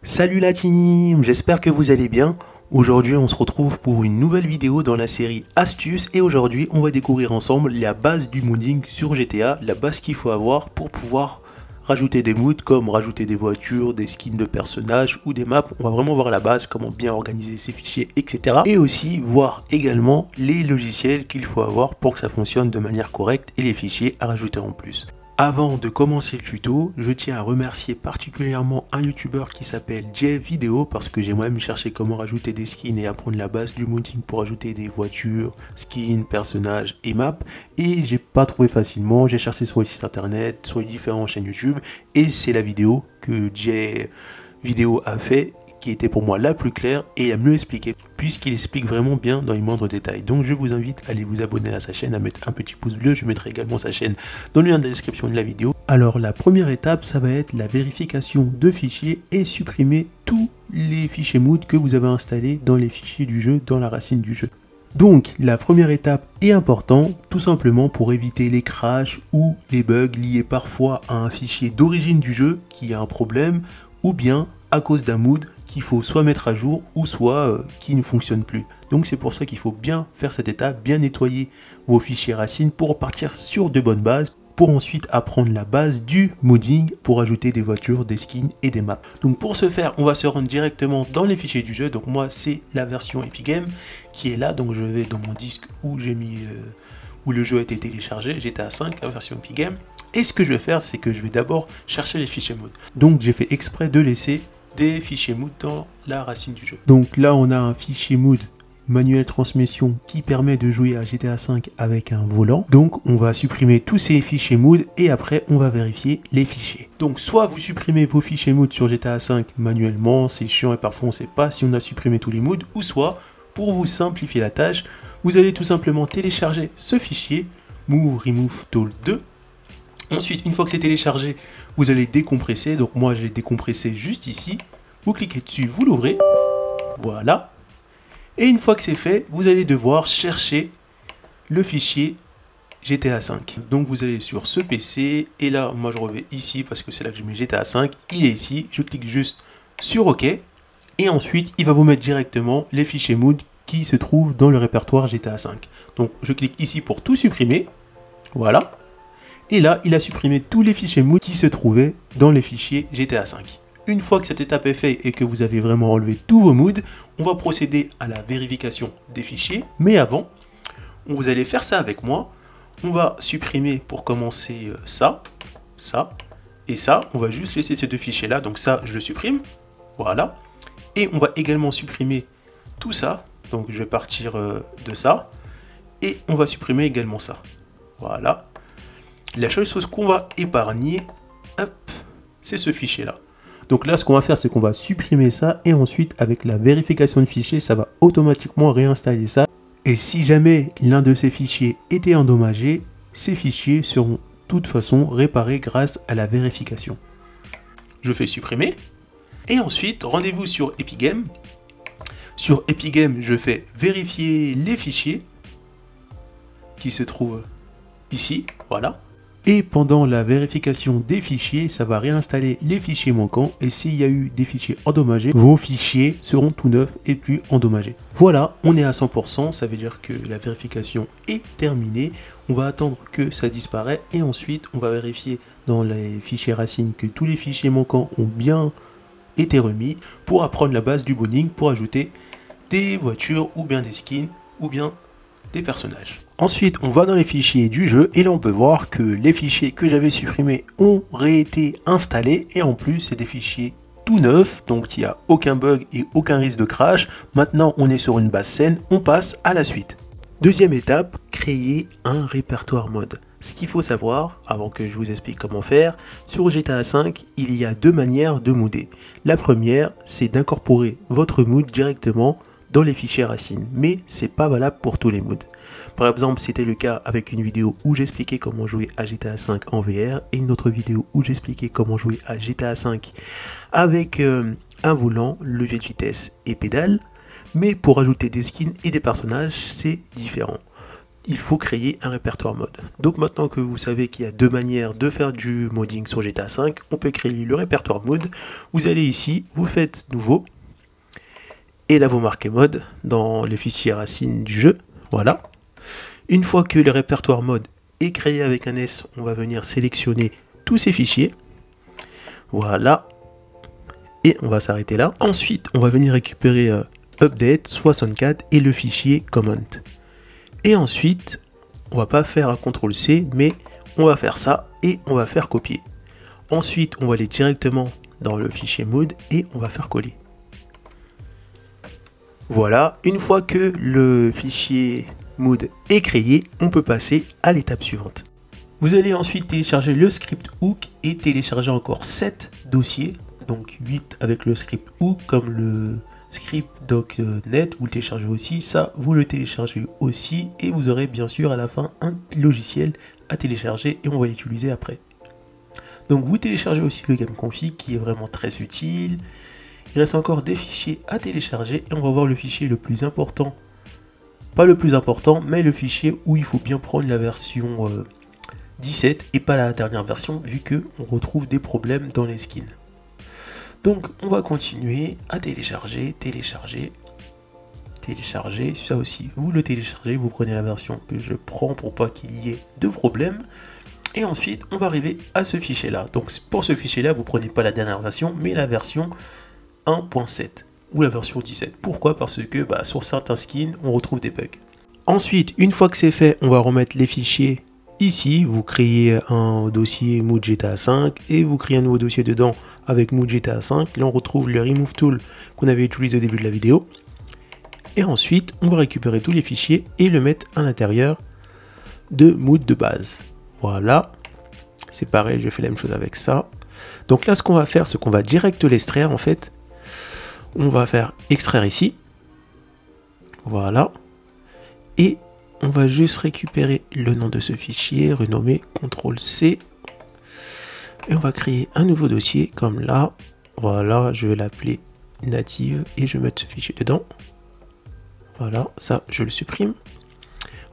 Salut la team, j'espère que vous allez bien. Aujourd'hui on se retrouve pour une nouvelle vidéo dans la série Astuces et aujourd'hui on va découvrir ensemble la base du modding sur GTA, la base qu'il faut avoir pour pouvoir rajouter des moods comme rajouter des voitures, des skins de personnages ou des maps. On va vraiment voir la base, comment bien organiser ses fichiers, etc. Et aussi voir également les logiciels qu'il faut avoir pour que ça fonctionne de manière correcte et les fichiers à rajouter en plus. Avant de commencer le tuto, je tiens à remercier particulièrement un youtubeur qui s'appelle JVideo parce que j'ai moi-même cherché comment rajouter des skins et apprendre la base du modding pour ajouter des voitures, skins, personnages et maps et j'ai pas trouvé facilement, j'ai cherché sur les sites internet, sur les différentes chaînes YouTube et c'est la vidéo que JVideo a fait qui était pour moi la plus claire et la mieux expliquée puisqu'il explique vraiment bien dans les moindres détails. Donc je vous invite à aller vous abonner à sa chaîne, à mettre un petit pouce bleu, je mettrai également sa chaîne dans le lien de la description de la vidéo. Alors la première étape, ça va être la vérification de fichiers et supprimer tous les fichiers mood que vous avez installés dans les fichiers du jeu, dans la racine du jeu. Donc la première étape est importante tout simplement pour éviter les crashs ou les bugs liés parfois à un fichier d'origine du jeu qui a un problème ou bien à cause d'un mood qu'il faut soit mettre à jour ou soit qui ne fonctionne plus. Donc c'est pour ça qu'il faut bien faire cette étape, bien nettoyer vos fichiers racines pour partir sur de bonnes bases, pour ensuite apprendre la base du modding pour ajouter des voitures, des skins et des maps. Donc pour ce faire, on va se rendre directement dans les fichiers du jeu. Donc moi c'est la version Epic Games qui est là, donc je vais dans mon disque où j'ai mis où le jeu a été téléchargé, GTA 5, la version Epic Games. Et ce que je vais faire, c'est que je vais d'abord chercher les fichiers mood. Donc j'ai fait exprès de laisser des fichiers mood dans la racine du jeu. Donc là on a un fichier mood manuel transmission qui permet de jouer à GTA 5 avec un volant. Donc on va supprimer tous ces fichiers mood et après on va vérifier les fichiers. Donc soit vous supprimez vos fichiers mood sur GTA 5 manuellement, c'est chiant et parfois on ne sait pas si on a supprimé tous les moods, ou soit pour vous simplifier la tâche, vous allez tout simplement télécharger ce fichier move remove tool 2. Ensuite, une fois que c'est téléchargé, vous allez décompresser. Donc moi, je l'ai décompressé juste ici. Vous cliquez dessus, vous l'ouvrez. Voilà. Et une fois que c'est fait, vous allez devoir chercher le fichier GTA 5. Donc vous allez sur ce PC. Et là, moi, je reviens ici parce que c'est là que je mets GTA 5. Il est ici. Je clique juste sur OK. Et ensuite, il va vous mettre directement les fichiers mood qui se trouvent dans le répertoire GTA 5. Donc je clique ici pour tout supprimer. Voilà. Et là, il a supprimé tous les fichiers mood qui se trouvaient dans les fichiers GTA 5. Une fois que cette étape est faite et que vous avez vraiment enlevé tous vos moods, on va procéder à la vérification des fichiers. Mais avant, vous allez faire ça avec moi. On va supprimer pour commencer ça, ça et ça. On va juste laisser ces deux fichiers-là. Donc ça, je le supprime. Voilà. Et on va également supprimer tout ça. Donc je vais partir de ça. Et on va supprimer également ça. Voilà. La seule chose qu'on va épargner, c'est ce fichier-là. Donc là, ce qu'on va faire, c'est qu'on va supprimer ça et ensuite, avec la vérification de fichier, ça va automatiquement réinstaller ça. Et si jamais l'un de ces fichiers était endommagé, ces fichiers seront de toute façon réparés grâce à la vérification. Je fais supprimer. Et ensuite, rendez-vous sur Epic Games. Sur Epic Games, je fais vérifier les fichiers qui se trouvent ici. Voilà. Et pendant la vérification des fichiers, ça va réinstaller les fichiers manquants. Et s'il y a eu des fichiers endommagés, vos fichiers seront tout neufs et plus endommagés. Voilà, on est à 100%. Ça veut dire que la vérification est terminée. On va attendre que ça disparaisse. Et ensuite, on va vérifier dans les fichiers racines que tous les fichiers manquants ont bien été remis pour apprendre la base du modding pour ajouter des voitures ou bien des skins ou bien des personnages. Ensuite, on va dans les fichiers du jeu et là on peut voir que les fichiers que j'avais supprimés ont été installés et en plus c'est des fichiers tout neufs, donc il n'y a aucun bug et aucun risque de crash. Maintenant on est sur une base saine, on passe à la suite. Deuxième étape, créer un répertoire mode. Ce qu'il faut savoir, avant que je vous explique comment faire, sur GTA 5, il y a deux manières de modder. La première, c'est d'incorporer votre mood directement dans les fichiers racines, mais c'est pas valable pour tous les moods. Par exemple, c'était le cas avec une vidéo où j'expliquais comment jouer à GTA 5 en VR et une autre vidéo où j'expliquais comment jouer à GTA 5 avec un volant, levier de vitesse et pédale. Mais pour ajouter des skins et des personnages, c'est différent. il faut créer un répertoire mode. Donc maintenant que vous savez qu'il y a deux manières de faire du modding sur GTA V, on peut créer le répertoire mode. Vous allez ici, vous faites nouveau, et là vous marquez mode dans les fichiers racines du jeu, voilà. Une fois que le répertoire mode est créé avec un S, on va venir sélectionner tous ces fichiers, voilà, et on va s'arrêter là. Ensuite, on va venir récupérer update 64 et le fichier comment. Et ensuite, on va pas faire un CTRL-C, mais on va faire ça et on va faire copier. Ensuite, on va aller directement dans le fichier mode et on va faire coller. Voilà, une fois que le fichier mode est créé, on peut passer à l'étape suivante. Vous allez ensuite télécharger le script hook et télécharger encore 7 dossiers, donc 8 avec le script hook comme le script doc.net, vous le téléchargez aussi, ça vous le téléchargez aussi et vous aurez bien sûr à la fin un logiciel à télécharger et on va l'utiliser après. Donc vous téléchargez aussi le game config qui est vraiment très utile. Il reste encore des fichiers à télécharger et on va voir le fichier le plus important, pas le plus important, mais le fichier où il faut bien prendre la version 17 et pas la dernière version vu que on retrouve des problèmes dans les skins. Donc on va continuer à télécharger, ça aussi vous le téléchargez, vous prenez la version que je prends pour pas qu'il y ait de problème. Et ensuite on va arriver à ce fichier là, donc pour ce fichier là vous prenez pas la dernière version mais la version 1.7 ou la version 17. Pourquoi? Parce que sur certains skins on retrouve des bugs. Ensuite, une fois que c'est fait, on va remettre les fichiers ici. Vous créez un dossier Mood GTA 5 et vous créez un nouveau dossier dedans avec Mood GTA 5. Là on retrouve le remove tool qu'on avait utilisé au début de la vidéo. Et ensuite on va récupérer tous les fichiers et le mettre à l'intérieur de Mood de base. Voilà, c'est pareil, je fais la même chose avec ça. Donc là ce qu'on va faire, c'est qu'on va direct l'extraire en fait. On va faire extraire ici, voilà, et on va juste récupérer le nom de ce fichier, renommer CTRL-C, et on va créer un nouveau dossier comme là, voilà, je vais l'appeler native, et je vais mettre ce fichier dedans, voilà, ça je le supprime.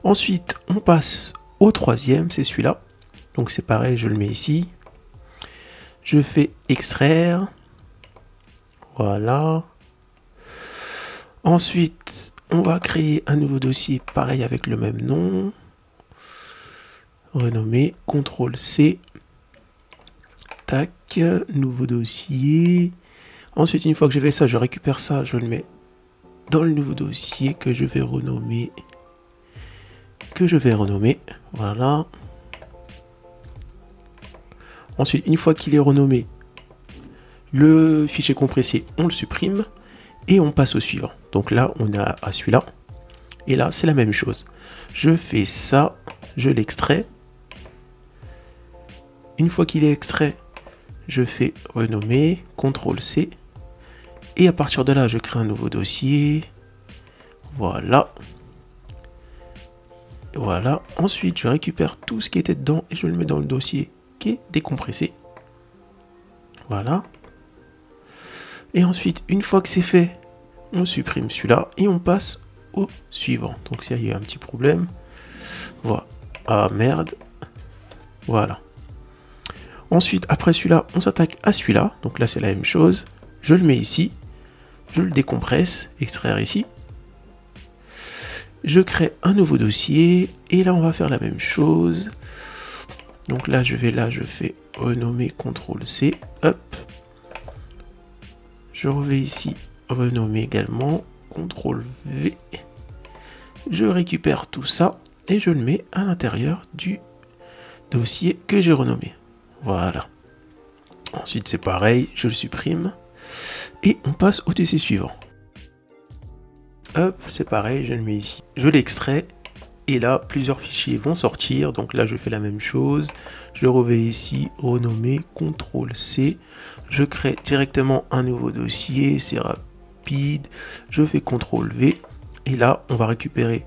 Ensuite, on passe au troisième, c'est celui-là, donc c'est pareil, je le mets ici, je fais extraire, voilà. Ensuite, on va créer un nouveau dossier pareil avec le même nom. Renommer, CTRL-C. Tac, nouveau dossier. Ensuite, une fois que j'ai fait ça, je récupère ça, je le mets dans le nouveau dossier que je vais renommer. Voilà. Ensuite, une fois qu'il est renommé, le fichier compressé, on le supprime. Et on passe au suivant. Donc là, on a à celui-là. Et là, c'est la même chose. Je fais ça, je l'extrais. Une fois qu'il est extrait, je fais renommer, CTRL-C. Et à partir de là, je crée un nouveau dossier. Voilà. Voilà. Ensuite, je récupère tout ce qui était dedans et je le mets dans le dossier qui est décompressé. Voilà. Et ensuite, une fois que c'est fait, on supprime celui-là et on passe au suivant. Donc s'il y a eu un petit problème, voilà. Ah merde. Voilà. Ensuite, après celui-là, on s'attaque à celui-là. Donc là, c'est la même chose. Je le mets ici. Je le décompresse. Extraire ici. Je crée un nouveau dossier. Et là, on va faire la même chose. Donc là, je fais renommer CTRL-C. Hop. Je reviens ici, renommer également, CTRL-V. Je récupère tout ça et je le mets à l'intérieur du dossier que j'ai renommé. Voilà. Ensuite, c'est pareil, je le supprime et on passe au dossier suivant. Hop, c'est pareil, je le mets ici. Je l'extrais et là, plusieurs fichiers vont sortir. Donc là, je fais la même chose. Je le reviens ici, renommer, CTRL-C. Je crée directement un nouveau dossier, c'est rapide. Je fais CTRL-V. Et là, on va récupérer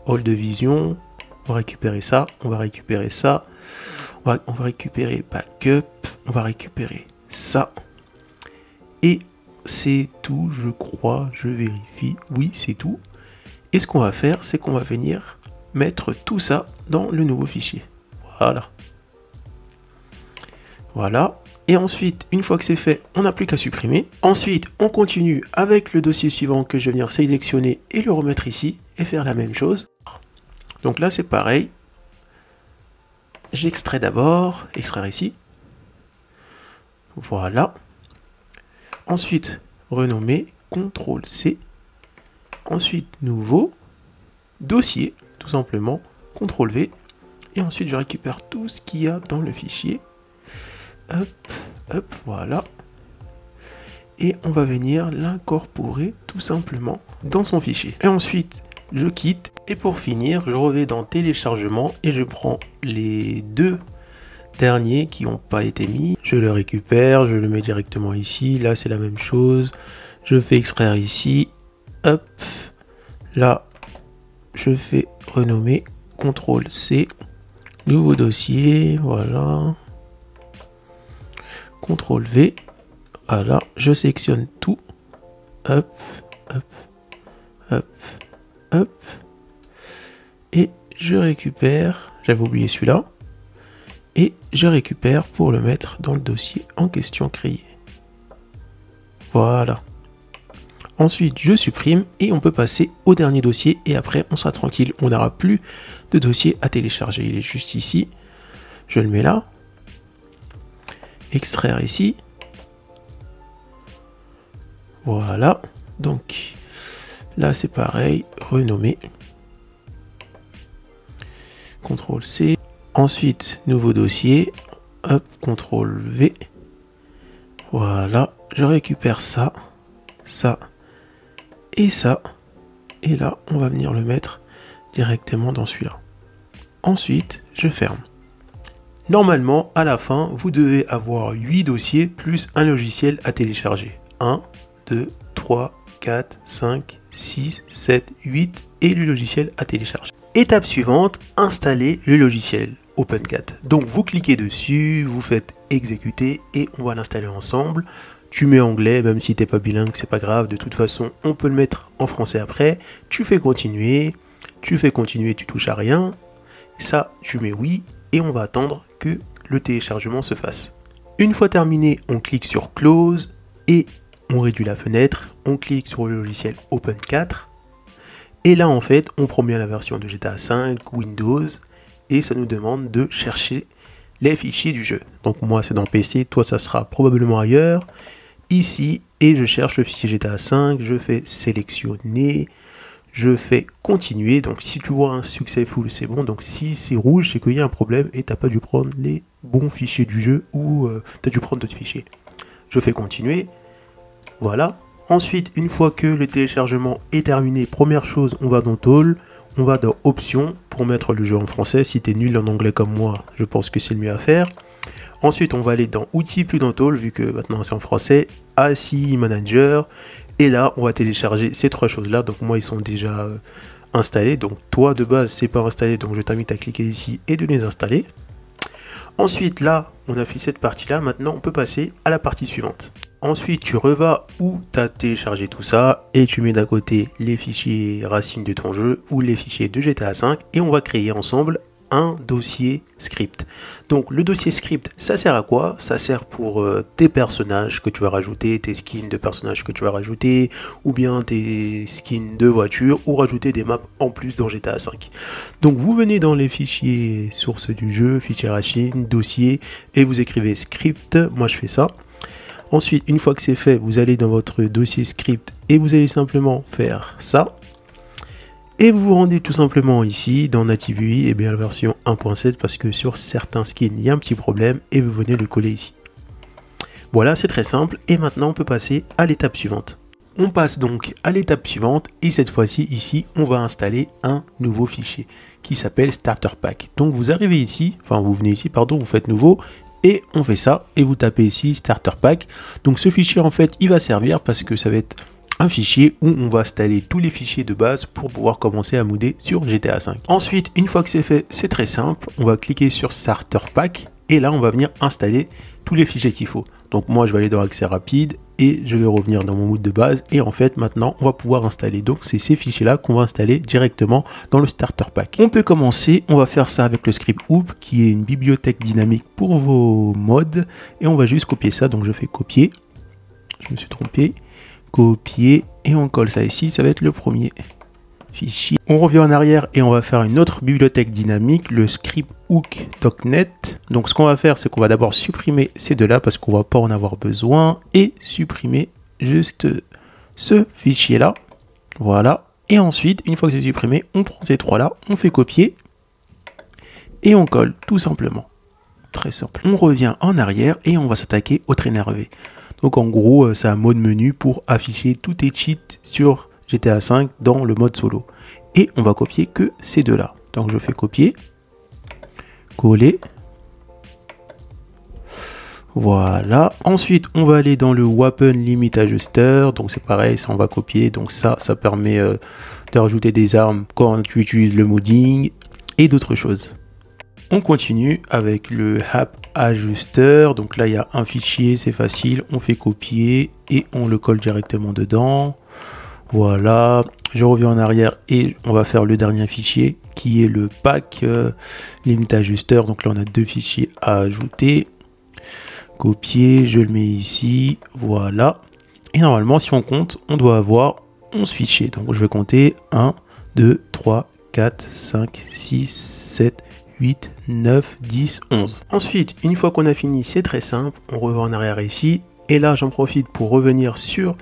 All de Vision. On va récupérer ça, on va récupérer ça. On va récupérer Backup. On va récupérer ça. Et c'est tout, je crois, je vérifie. Oui, c'est tout. Et ce qu'on va faire, c'est qu'on va venir mettre tout ça dans le nouveau fichier. Voilà. Voilà. Et ensuite, une fois que c'est fait, on n'a plus qu'à supprimer. Ensuite, on continue avec le dossier suivant que je vais venir sélectionner et le remettre ici et faire la même chose. Donc là, c'est pareil. J'extrais d'abord, extraire ici. Voilà. Ensuite, renommer, CTRL-C. Ensuite, nouveau, dossier, tout simplement, CTRL-V. Et ensuite, je récupère tout ce qu'il y a dans le fichier. Hop, hop, voilà. Et on va venir l'incorporer tout simplement dans son fichier. Et ensuite, je quitte. Et pour finir, je reviens dans téléchargement et je prends les deux derniers qui n'ont pas été mis. Je le récupère, je le mets directement ici. Là, c'est la même chose. Je fais extraire ici. Hop. Là, je fais renommer. CTRL-C. Nouveau dossier. Voilà. CTRL-V. Voilà. Je sélectionne tout. Hop. Hop. Hop. Hop. Et je récupère. J'avais oublié celui-là. Et je récupère pour le mettre dans le dossier en question créé. Voilà. Ensuite, je supprime et on peut passer au dernier dossier et après, on sera tranquille. On n'aura plus de dossier à télécharger. Il est juste ici. Je le mets là. Extraire ici. Voilà. Donc, là, c'est pareil. Renommer. CTRL-C. Ensuite, nouveau dossier. Hop, CTRL-V. Voilà. Je récupère ça. Ça. Et ça. Et là, on va venir le mettre directement dans celui-là. Ensuite, je ferme. Normalement, à la fin, vous devez avoir 8 dossiers plus un logiciel à télécharger. 1, 2, 3, 4, 5, 6, 7, 8 et le logiciel à télécharger. Étape suivante, installer le logiciel OpenCat. Donc vous cliquez dessus, vous faites exécuter et on va l'installer ensemble. Tu mets anglais, même si t'es pas bilingue, c'est pas grave. De toute façon, on peut le mettre en français après. Tu fais continuer, tu touches à rien. Ça, tu mets oui et on va attendre que le téléchargement se fasse. Une fois terminé, on clique sur Close et on réduit la fenêtre. On clique sur le logiciel OpenCat. Et là, en fait, on prend bien la version de GTA 5, Windows et ça nous demande de chercher les fichiers du jeu. Donc moi, c'est dans PC, toi, ça sera probablement ailleurs. Ici, et je cherche le fichier GTA 5, je fais sélectionner, je fais continuer. Donc si tu vois un successful, c'est bon. Donc si c'est rouge, c'est qu'il y a un problème et tu n'as pas dû prendre les bons fichiers du jeu ou tu as dû prendre d'autres fichiers. Je fais continuer, voilà. Ensuite, une fois que le téléchargement est terminé, première chose, on va dans Tool, on va dans Options pour mettre le jeu en français. Si tu es nul en anglais comme moi, je pense que c'est le mieux à faire. Ensuite, on va aller dans Outils plus dans Tool, vu que maintenant c'est en français, ACI Manager. Et là, on va télécharger ces trois choses-là. Donc moi, ils sont déjà installés. Donc toi, de base, c'est pas installé. Donc je t'invite à cliquer ici et de les installer. Ensuite, là, on a fait cette partie-là. Maintenant, on peut passer à la partie suivante. Ensuite, tu revas où tu as téléchargé tout ça et tu mets d'un côté les fichiers racines de ton jeu ou les fichiers de GTA 5 et on va créer ensemble un dossier script. Donc le dossier script, ça sert à quoi? Ça sert pour tes personnages que tu vas rajouter, tes skins de personnages que tu vas rajouter, ou bien tes skins de voiture, ou rajouter des maps en plus dans GTA 5. Donc vous venez dans les fichiers sources du jeu, fichiers racines, dossier, et vous écrivez script, moi je fais ça. Ensuite, une fois que c'est fait, vous allez dans votre dossier script et vous allez simplement faire ça. Et vous vous rendez tout simplement ici, dans Native UI, et bien la version 1.7, parce que sur certains skins, il y a un petit problème, et vous venez le coller ici. Voilà, c'est très simple, et maintenant on peut passer à l'étape suivante. On passe donc à l'étape suivante, et cette fois-ci, ici, on va installer un nouveau fichier, qui s'appelle Starter Pack. Donc vous arrivez ici, enfin vous venez ici, pardon, vous faites nouveau, et on fait ça, et vous tapez ici Starter Pack. Donc ce fichier, en fait, il va servir parce que ça va être un fichier où on va installer tous les fichiers de base pour pouvoir commencer à modder sur GTA 5. Ensuite, une fois que c'est fait, c'est très simple. On va cliquer sur Starter Pack et là on va venir installer tous les fichiers qu'il faut. Donc moi je vais aller dans accès rapide et je vais revenir dans mon mood de base et en fait maintenant on va pouvoir installer. Donc c'est ces fichiers là qu'on va installer directement dans le starter pack. On peut commencer, on va faire ça avec le script hoop qui est une bibliothèque dynamique pour vos mods et on va juste copier ça. Donc je fais copier, je me suis trompé, copier et on colle ça ici, ça va être le premier fichier. On revient en arrière et on va faire une autre bibliothèque dynamique, le script hook.net. Donc ce qu'on va faire, c'est qu'on va d'abord supprimer ces deux là parce qu'on va pas en avoir besoin et supprimer juste ce fichier là. Voilà. Et ensuite, une fois que c'est supprimé, on prend ces trois là, on fait copier et on colle tout simplement. Très simple. On revient en arrière et on va s'attaquer au trainer V. Donc en gros, c'est un mode menu pour afficher tous tes cheats sur GTA 5 dans le mode solo. Et on va copier que ces deux là. Donc je fais copier, coller. Voilà. Ensuite, on va aller dans le Weapon Limit Adjuster. Donc c'est pareil, ça on va copier. Donc ça permet de rajouter des armes quand tu utilises le modding et d'autres choses. On continue avec le App Adjuster. Donc là, il y a un fichier, c'est facile. On fait copier et on le colle directement dedans. Voilà. Je reviens en arrière et on va faire le dernier fichier qui est le pack Limit Adjuster. Donc là, on a deux fichiers à ajouter. Copier, je le mets ici. Voilà. Et normalement, si on compte, on doit avoir 11 fichiers. Donc je vais compter 1, 2, 3, 4, 5, 6, 7, 8, 9, 10, 11. Ensuite, une fois qu'on a fini, c'est très simple. On revient en arrière ici. Et là, j'en profite pour revenir sur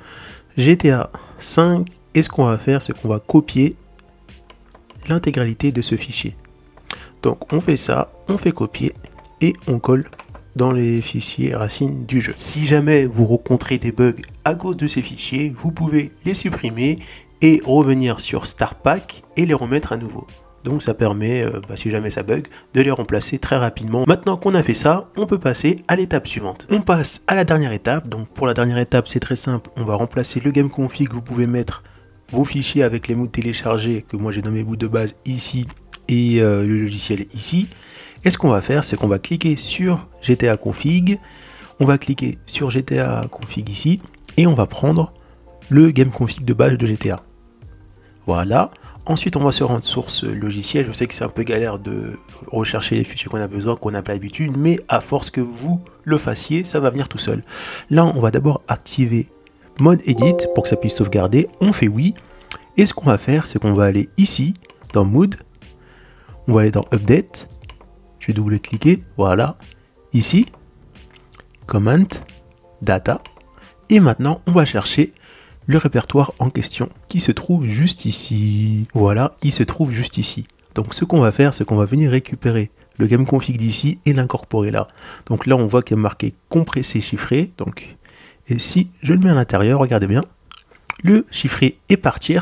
GTA 5. Et ce qu'on va faire, c'est qu'on va copier l'intégralité de ce fichier. Donc, on fait ça, on fait copier et on colle dans les fichiers racines du jeu. Si jamais vous rencontrez des bugs à cause de ces fichiers, vous pouvez les supprimer et revenir sur Start Pack et les remettre à nouveau. Donc ça permet, si jamais ça bug, de les remplacer très rapidement. Maintenant qu'on a fait ça, on peut passer à l'étape suivante. On passe à la dernière étape. Donc pour la dernière étape, c'est très simple. On va remplacer le game config. Vous pouvez mettre vos fichiers avec les moods téléchargés, que moi j'ai dans mes bouts de base ici, et le logiciel ici. Et ce qu'on va faire, c'est qu'on va cliquer sur GTA config. On va cliquer sur GTA config ici. Et on va prendre le game config de base de GTA. Voilà. Ensuite, on va se rendre sur ce logiciel. Je sais que c'est un peu galère de rechercher les fichiers qu'on a besoin, qu'on n'a pas l'habitude, mais à force que vous le fassiez, ça va venir tout seul. Là, on va d'abord activer mode edit pour que ça puisse sauvegarder. On fait oui. Et ce qu'on va faire, c'est qu'on va aller ici, dans Mood. On va aller dans Update. Je vais double-cliquer. Voilà. Ici. Comment. Data. Et maintenant, on va chercher le répertoire en question qui se trouve juste ici. Voilà, il se trouve juste ici. Donc ce qu'on va faire, c'est qu'on va venir récupérer le game config d'ici et l'incorporer là. Donc là, on voit qu'il est marqué compressé chiffré. Donc, et si je le mets à l'intérieur, regardez bien, le chiffré est parti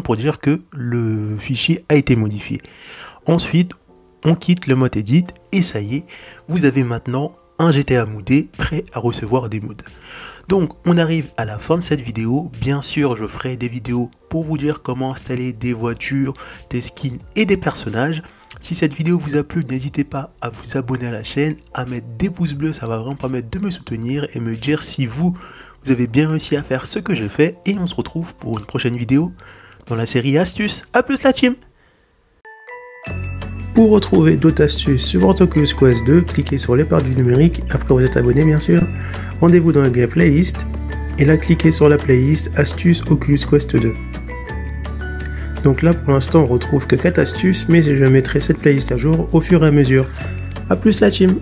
pour dire que le fichier a été modifié. Ensuite, on quitte le mode edit et ça y est, vous avez maintenant un GTA moodé prêt à recevoir des moods. Donc on arrive à la fin de cette vidéo. Bien sûr, je ferai des vidéos pour vous dire comment installer des voitures, des skins et des personnages. Si cette vidéo vous a plu, n'hésitez pas à vous abonner à la chaîne, à mettre des pouces bleus, ça va vraiment permettre de me soutenir et me dire si vous avez bien réussi à faire ce que je fais. Et on se retrouve pour une prochaine vidéo dans la série Astuces. A plus la team! Pour retrouver d'autres astuces sur votre Oculus Quest 2, cliquez sur les barres du numérique, après vous êtes abonné bien sûr. Rendez-vous dans la playlist, et là cliquez sur la playlist Astuces Oculus Quest 2. Donc là pour l'instant on retrouve que 4 astuces, mais je mettrai cette playlist à jour au fur et à mesure. A plus la team!